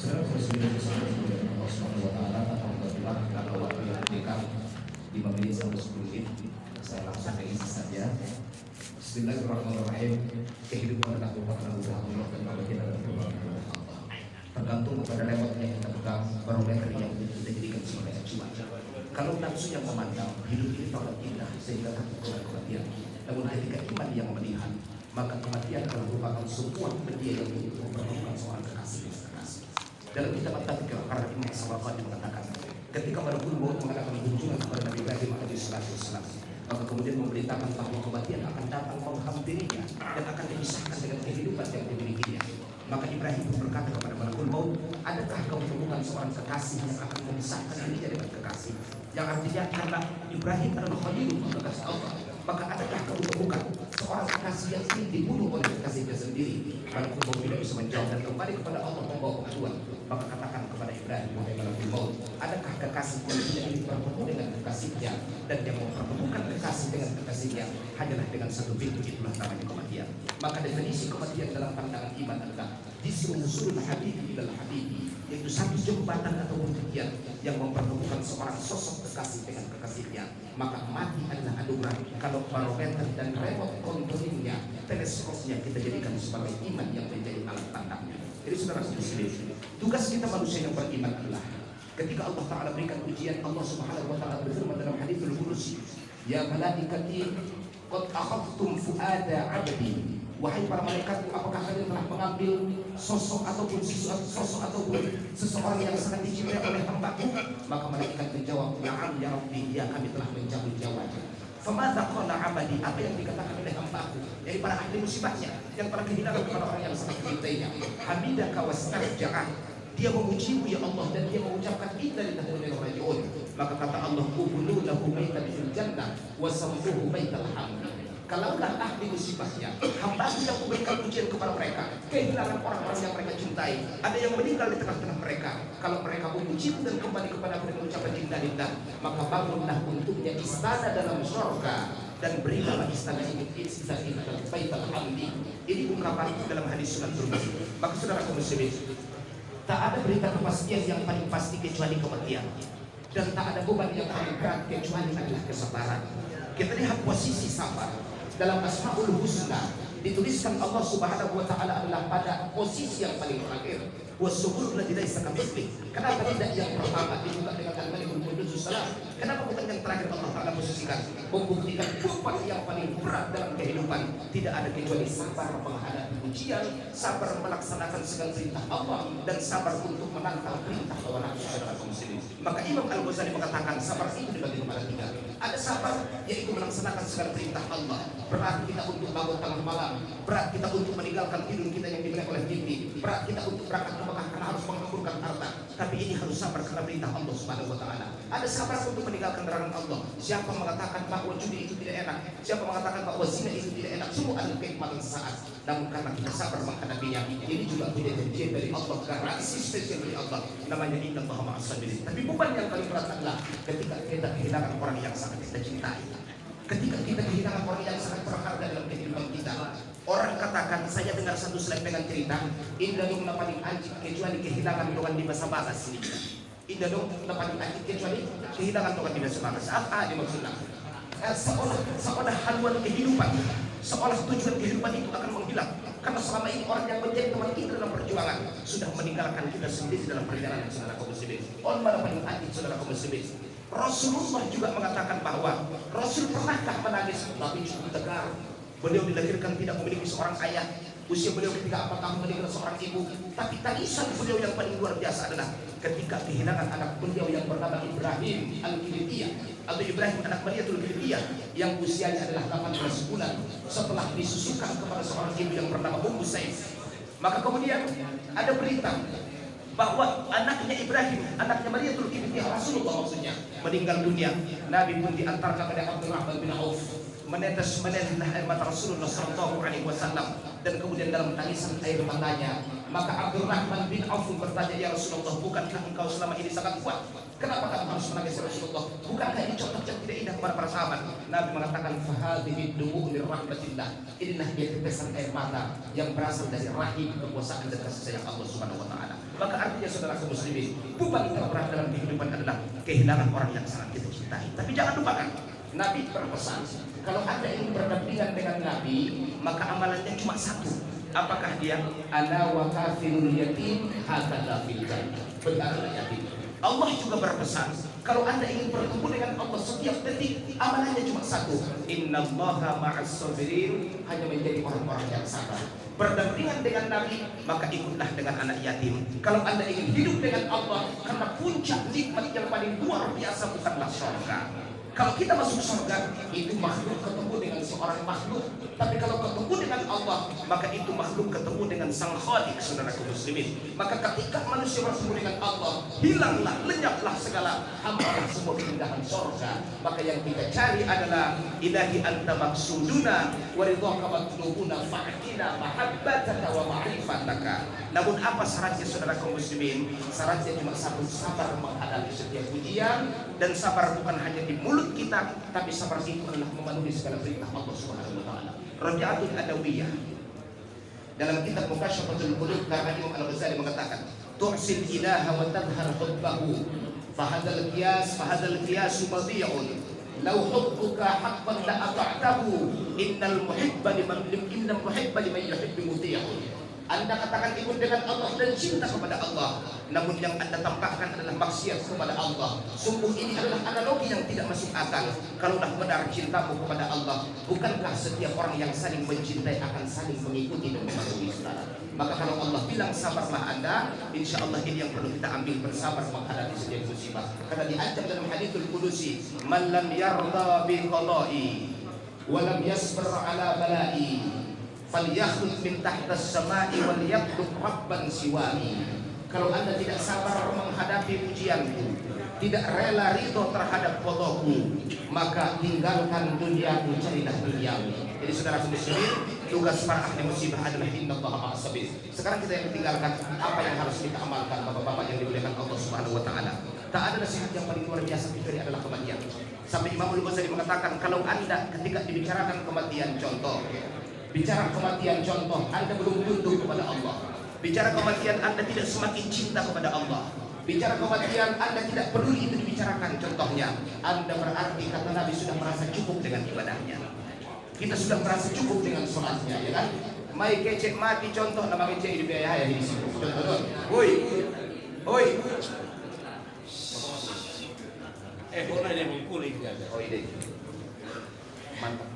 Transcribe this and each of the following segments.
Saudara Presiden Presiden Allah Subhanahu Wa Taala atau kebetulan ada waktu yang dekat 5 menit sampai 10 menit, saya langsung ke isi saja. Bismillahirrahmanirrahim. Kehidupan adalah merupakan anugerah Allah dan bagian dari perbuatan Allah. Tergantung kepada lewatnya kita pegang barometer yang kita jadikan sebagai acuan. Kalau nafsu yang memandang hidup ini terlalu indah sehingga takut kematian, namun ketika iman yang melihat, maka kematian adalah merupakan sebuah media yang mempertemukan seorang kekasih. Dalam kitab At-Tadhkir, para imam As-Samarqandi mengatakan, ketika Malakul Maut mengadakan kunjungan kepada Nabi Ibrahim alaihissalam, maka kemudian memberitakan bahwa kematian akan datang menghampirinya dan akan dipisahkan dengan kehidupan yang dimilikinya. Maka Ibrahim pun berkata kepada Malakul Maut, adakah kau menemukan seorang kekasih yang akan memisahkan dirinya dengan kekasih? Yang artinya karena Ibrahim adalah Khalilullah, kekasih Allah, maka adakah kau menemukan seorang kekasih yang ingin dibunuh oleh kekasihnya sendiri? Malakul Maut tidak bisa menjawab dan kembali kepada Allah membawa pengaduan. Maka katakan kepada Ibrahim, wahai Malakul Maut, adakah kekasih yang tidak ingin bertemu dengan kekasihnya, dan yang mempertemukan kekasih dengan kekasihnya hanyalah dengan satu pintu, itulah namanya kematian. Maka definisi kematian dalam pandangan iman adalah disrusul habibi ilal habibi, yaitu satu jembatan atau tiang yang mempertemukan seorang sosok kekasih dengan kekasihnya. Maka mati adalah anugerah kalau barometer dan remote controlnya, teleskopnya kita jadikan sebagai iman yang menjadi alat tandangnya. Jadi saudara muslim, tugas kita manusia yang beriman adalah ketika Allah Ta'ala berikan ujian, Allah Subhanahu Wa Ta'ala berfirman dalam hadits al-Qudsi, ya malaikati qad akhadtum fuada 'abdi, wahai para malaikatku, apakah kalian telah mengambil sosok ataupun seseorang yang sangat dicintai oleh hambaku? Maka malaikat menjawab, na'am ya Rabbi, ya kami telah menjawab jawabannya. Famadza qala 'abdi, apa yang dikatakan oleh hambaku, dari para ahli musibahnya yang telah kehilangan kepada orang yang sangat dicintainya. Hamidaka wastarja'ah, dia memujimu ya Allah dan dia mengucapkan inna lillahi wa inna ilaihi raji'un. Maka kata Allah, ubnu lahu baitan fil jannah wa sammuhu baital hamd. Kalaulah ahli musibahnya, hamba yang memberikan ujian kepada mereka, kehilangan orang-orang yang mereka cintai, ada yang meninggal di tengah-tengah mereka, kalau mereka memuji dan kembali kepada aku dengan ucapan inna lillah, maka bangunlah untuknya istana dalam surga dan berilah istana ini baital hamdi. Ini ungkapan dalam hadis Sunan Tirmidzi. Maka saudara kaum muslimin, tak ada berita kepastian yang paling pasti kecuali kematian, dan tak ada beban yang paling berat kecuali adalah kesabaran. Kita lihat posisi sabar dalam Asmaul Husna, dituliskan Allah Subhanahu Wa Ta'ala adalah pada posisi yang paling terakhir. Wasubur ladzi laisa kamitslihi. Kenapa tidak yang pertama dibuka dengan Al-Malikul Qudus Salam? Kenapa bukan yang terakhir Allah Ta'ala posisikan? Membuktikan beban yang paling berat dalam kehidupan tidak ada kecuali sabar menghadapi ujian, sabar melaksanakan segala perintah Allah, dan sabar untuk menangkal perintah hawa nafsu saudara kaum muslimin. Maka Imam Al-Ghazali mengatakan sabar itu dibagi kepada tiga. Ada sabar yaitu melaksanakan segala perintah Allah. Berat kita untuk bangun tengah malam, berat kita untuk meninggalkan tidur kita yang diberikan oleh mimpi, berat kita untuk berangkat ke Mekah karena harus menghamburkan harta. Tapi ini harus sabar karena perintah Allah Subhanahu Wa Ta'ala. Ada sabar untuk meninggalkan larangan Allah. Siapa mengatakan bahwa judi itu tidak enak, siapa mengatakan bahwa zina itu tidak enak, semua adalah kenikmatan sesaat. Namun karena kita sabar menghadapinya, ini juga tidak janjian dari Allah, garansi spesial dari Allah. Namanya innallaha ma'as sabirin. Tapi beban yang paling berat adalah ketika kita kehilangan orang yang sangat kita cintai. Ketika kita kehilangan orang yang sangat berharga dalam kehidupan kita. Orang katakan, saya dengar satu selempengan cerita, indah dong paling anjing kecuali kehilangan Tuhan di masa bagas ini. Indah dong paling anjing kecuali kehilangan Tuhan di masa bagas. Apa dimaksudnya? Seolah haluan kehidupan, seolah tujuan kehidupan itu akan menghilang. Karena selama ini orang yang menjadi teman kita dalam perjuangan sudah meninggalkan kita sendiri dalam perjalanan saudara kaum muslimin. On mana paling anjing saudara kaum muslimin? Rasulullah juga mengatakan bahwa Rasul pernahkah menangis? Tapi cukup tegar. Beliau dilahirkan tidak memiliki seorang ayah, usia beliau ketika 4 tahun meninggal seorang ibu. Tapi tangisan beliau yang paling luar biasa adalah ketika kehilangan anak beliau yang bernama Ibrahim Al-Kilitiyah, atau Ibrahim anak Mariatul Kilitiyah, yang usianya adalah 18 bulan setelah disusukan kepada seorang ibu yang bernama Ummu Saif. Maka kemudian ada berita bahwa anaknya Ibrahim, anaknya Mariatul Kilitiyah, Rasulullah maksudnya, meninggal dunia. Nabi pun diantarkan oleh Abdurrahman bin Auf, meneteslah air mata Rasulullah Sallallahu Alaihi Wasallam, dan kemudian dalam tangisan air matanya, maka Abdurrahman bin Auf bertanya, ya Rasulullah, bukankah engkau selama ini sangat kuat? Kenapa kamu harus menangis ya Rasulullah? Bukankah ini contoh yang tidak indah kepada para sahabat? Nabi mengatakan, fahadhihi dumu min rahmatillah. Inilah dia tetesan air mata yang berasal dari rahim kekuasaan dan kasih sayang Allah Subhanahu Wa Taala. Maka artinya saja saudara kaum muslimin, beban terberat dalam kehidupan adalah kehilangan orang yang sangat kita cintai. Tapi jangan lupakan, Nabi berpesan, kalau Anda ingin berdampingan dengan Nabi, maka amalannya cuma satu. Apakah dia? Ana wa kafirul yatim hakadha fil jannah. Benar yatim. Allah juga berpesan, kalau Anda ingin bertemu dengan Allah setiap detik, amalannya cuma satu. Innallaha ma'as sabirin, hanya menjadi orang-orang yang sabar. Berdampingan dengan Nabi, maka ikutlah dengan anak yatim. Kalau Anda ingin hidup dengan Allah, karena puncak nikmat yang paling luar biasa bukanlah surga. Kalau kita masuk surga, itu makhluk ketemu dengan seorang makhluk. Tapi kalau ketemu dengan Allah, maka itu makhluk ketemu dengan Sang Khalik, saudara kaum muslimin. Maka ketika manusia bertemu dengan Allah, hilanglah, lenyaplah segala hampa semua keindahan surga. Maka yang kita cari adalah ilahi anta maksuduna wa ridhaka matlubuna fa'tina mahabbataka wa ma'rifataka. Namun apa syaratnya saudara kaum muslimin? Syaratnya cuma satu, sabar menghadapi setiap ujian, dan sabar bukan hanya di mulut kita, tapi sabar itu adalah memenuhi segala perintah Allah Subhanahu wa taala. Rabi'atul Adawiyah dalam kitab Mukasyafatul Qulub, karena Imam Al-Ghazali mengatakan, tu'sil ilaha wa tadhhar hubbahu fahadzal qiyas madhi'un law hubbuka haqqan la ata'tahu innal muhibba liman yuhibbu muti'un. Anda katakan ikut dengan Allah dan cinta kepada Allah, namun yang Anda tampakkan adalah maksiat kepada Allah. Sungguh ini adalah analogi yang tidak masuk akal. Kalaulah benar cintamu kepada Allah, bukankah setiap orang yang saling mencintai akan saling mengikuti dan mematuhi saudara? Maka kalau Allah bilang sabarlah Anda, insya Allah ini yang perlu kita ambil, bersabar menghadapi setiap musibah. Karena diancam dalam haditsul qudusi, man lam yarda bi qada'i wa lam yasbir ala bala'i falyakhud min tahtas samai wal yatlub rabban siwani. Kalau Anda tidak sabar menghadapi ujianku, tidak rela ridho terhadap qadaku, maka tinggalkan duniaku, carilah duniamu. Jadi saudara muslimin, tugas para ahli musibah adalah innallaha ma'as sabir. Sekarang kita yang tinggalkan apa yang harus kita amalkan, bapak-bapak yang dimuliakan Allah Subhanahu wa taala. Tak ada nasihat yang paling luar biasa kecuali adalah kematian. Sampai Imam Al-Ghazali mengatakan, kalau Anda ketika dibicarakan kematian, contoh bicara kematian, contoh Anda belum tunduk kepada Allah. Bicara kematian Anda tidak semakin cinta kepada Allah. Bicara kematian Anda tidak peduli itu dibicarakan, contohnya Anda berarti kata Nabi sudah merasa cukup dengan ibadahnya. Kita sudah merasa cukup dengan sholatnya, ya kan? Mai kecek mati, contoh nama kecek hidup ya di sini. Contoh, woi, boleh dia mengkulik ya. Oh ide. Mantap,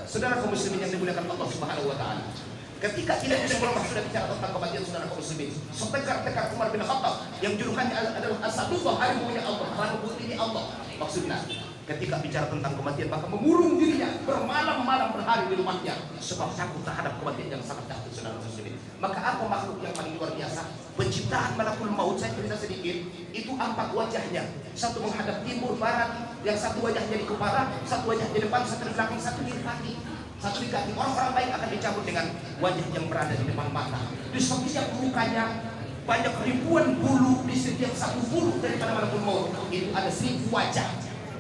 saudara kaum muslimin yang dimuliakan Allah Subhanahu wa taala. Ketika tidak bisa berubah sudah bicara tentang kematian saudara kaum muslimin. Setekar-tekar Umar bin Khattab yang julukannya adalah Asadullah, harimaunya Allah, harimau Allah. Maksudnya ketika bicara tentang kematian maka mengurung dirinya bermalam-malam berhari di rumahnya sebab takut terhadap kematian yang sangat dahsyat saudara muslimin. Maka apa makhluk yang paling luar biasa? Penciptaan malakul maut, saya cerita sedikit, itu 4 wajahnya. Satu menghadap timur barat, yang satu wajahnya di kepala, satu wajah di depan, satu di belakang, satu di kaki. Satu di kaki. Orang-orang baik akan dicabut dengan wajah yang berada di depan mata. Di setiap mukanya banyak ribuan bulu, di setiap satu bulu daripada malakul maut itu ada 1000 wajah.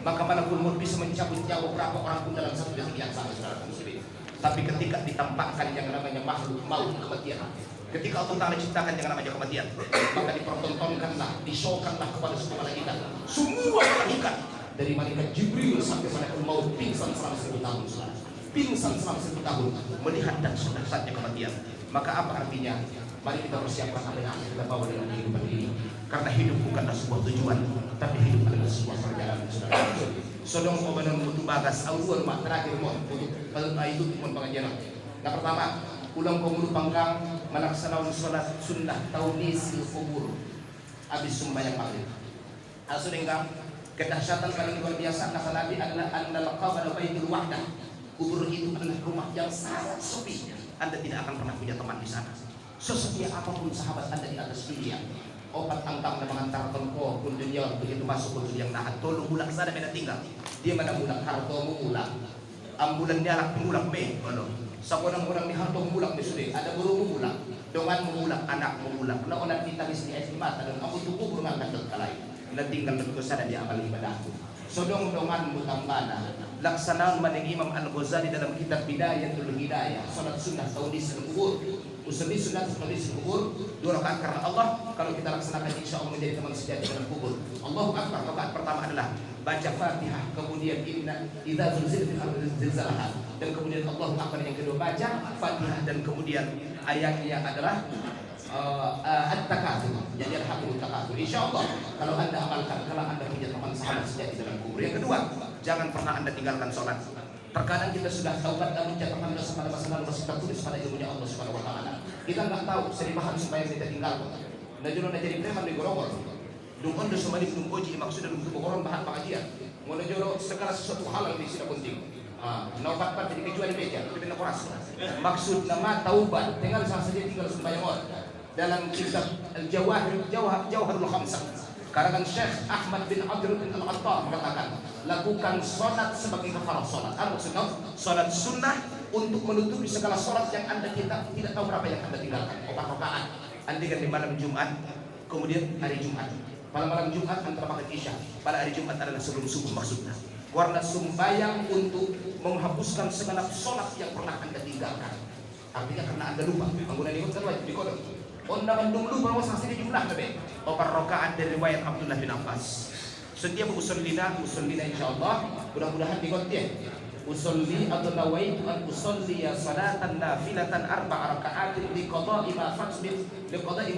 Maka malakul maut bisa mencabut nyawa berapa orang pun dalam satu detik yang sama, saudara muslimin. Tapi ketika ditampakkan yang namanya makhluk maut, kematian, ketika Allah Ta'ala ciptakan yang namanya kematian, maka dipertontonkanlah, dishokanlah kepada semua malaikat. Semua malaikat, dari malaikat Jibril sampai malaikat maut, pingsan selama 1000 tahun, saudara. Pingsan selama 1000 tahun melihat dan saatnya kematian. Maka apa artinya? Mari kita persiapkan apa yang akan kita bawa dalam kehidupan ini. Karena hidup bukanlah sebuah tujuan, tapi hidup adalah sebuah perjalanan, saudara. Sodong kobanan mutu bagas awal mak terakhir mohon untuk itu mohon pengajian. Yang pertama, ulang komulu panggang melaksanakan sholat sunnah taunisil kubur habis sembahyang maghrib. Asudenggang kedahsyatan paling luar biasa kata Nabi adalah annal qabra baitul wahdah. Kubur itu adalah rumah yang sangat sepi. Anda tidak akan pernah punya teman di sana. Sesetia apapun sahabat Anda di atas dunia, obat angkang na mengantar tengko kun dunia begitu masuk ke dunia nahat tolong mulak sana beda tinggal dia mana mulak harto mulak ambulan nyalak mulak me ano sa kunang ni harto mulak me sude ada guru mulak dongan mulak anak mulak na onan kita di estimata dan aku tubuh kurang kadal kalay na tinggal ko sana di amal ibadahku sodong dongan mutambana laksanaan maning Imam Al-Ghazali dalam kitab Bidayatul Hidayah salat sunnah taudis al-kubur usulli sunnah taudis al-kubur 2 rakaat karena Allah. Kalau kita kita laksanakan insya Allah menjadi teman sejati dalam kubur. Allahu Akbar. Rakaat pertama adalah baca Fatihah, kemudian inna idza zulzilatil ardu zilzalaha, dan kemudian Allahu Akbar. Yang kedua baca Fatihah, dan kemudian ayatnya adalah at-takatsur, jadi al-haqqul takatsur. Insyaallah kalau Anda amalkan, kalau Anda punya teman sahabat sejati dalam kubur. Yang kedua, jangan pernah Anda tinggalkan sholat. Terkadang kita sudah taubat namun catatan dosa pada masa lalu masih tertulis pada ilmunya Allah Subhanahu wa taala. Kita enggak tahu seribahan supaya kita tinggalkan. Najulun jadi preman di gorogor. Dungkon do sumadi dum oji maksudnya dum goron bahan pengajian. Ngono jolo segala sesuatu hal yang tidak penting. Naubat jadi kecuali meja, itu benar keras. Maksud nama taubat, tinggal saja tinggal sembahyang dalam kitab Jawharul Khamsah. Karangan Syekh Ahmad bin Abdul bin Al-Attar mengatakan, lakukan sholat sebagai kafarah sholat. Apa maksudnya? Sholat sunnah untuk menutupi segala sholat yang Anda tidak tahu berapa yang Anda tinggalkan. 4 rakaat. Andaikan di malam Jumat, kemudian hari Jumat. Pada malam Jumat antara maghrib isya. Pada hari Jumat adalah sebelum subuh maksudnya. Karena sembahyang untuk menghapuskan segala sholat yang pernah Anda tinggalkan. Artinya karena Anda lupa. Bangunan ini kan wajib dikodok. Onda bandung lupa masa sini jumlah nabe. 4 rakaat dari riwayat Abdullah bin Abbas. Setiap usallina insyaallah mudah-mudahan dikonti. Usolli atau nawaitu an usolli salatan nafilatan 4 rakaat liqada'i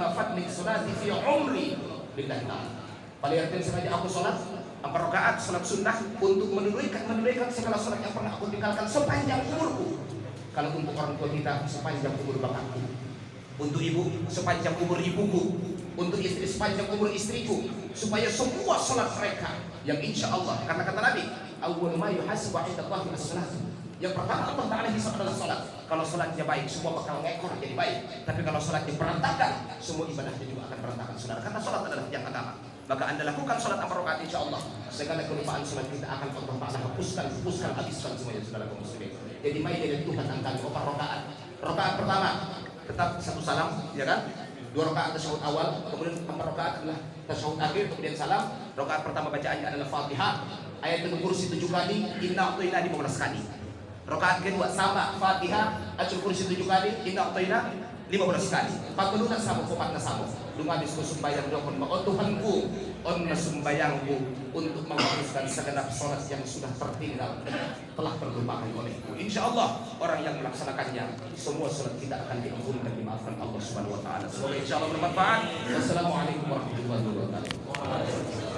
ma fatni salati fi umri lillahi ta'ala. Pada artinya sengaja aku sholat 4 rakaat salat sunnah untuk menunaikan segala salat yang pernah aku tinggalkan sepanjang umurku. Kalau untuk orang tua kita sepanjang umur bapakku, untuk ibu sepanjang umur ibuku, untuk istri sepanjang umur istriku, supaya semua salat mereka yang insya Allah, karena kata Nabi, awwal ma yuhasibu 'inda Allahi as-salat. Yang pertama Allah Ta'ala hisab adalah salat. Kalau salatnya baik, semua bakal ngekor jadi baik. Tapi kalau salatnya berantakan, semua ibadahnya juga akan berantakan, saudara. Karena salat adalah yang agama. Maka Anda lakukan salat 4 rakaat insya Allah. Segala kelupaan salat kita akan Allah Ta'ala hapuskan, habiskan semuanya, saudara kaum muslimin. Jadi mai dengan Tuhan angkat 4 rakaat. Rakaat pertama tetap 1 salam, ya kan? 2 rakaat tasyahud awal, kemudian 4 rakaat adalah tasyahud akhir, kemudian salam. Rakaat pertama bacaannya adalah Fatihah, ayatul kursi 7 kali, inna a'tayna 15 kali. Rakaat kedua sama Fatihah, ayatul kursi 7 kali, inna a'tayna 15 kali. Patuluna sama kumatna sama. Lumadis ko sumbayang dokon ma Tuhanku, on sumbayangku untuk menghapuskan segenap salat yang sudah tertinggal, telah terlupakan olehku. Insyaallah orang yang melaksanakannya, semua salat kita akan diampunkan, dimaafkan Allah Subhanahu wa taala. Semoga insyaallah bermanfaat. Wassalamualaikum warahmatullahi wabarakatuh.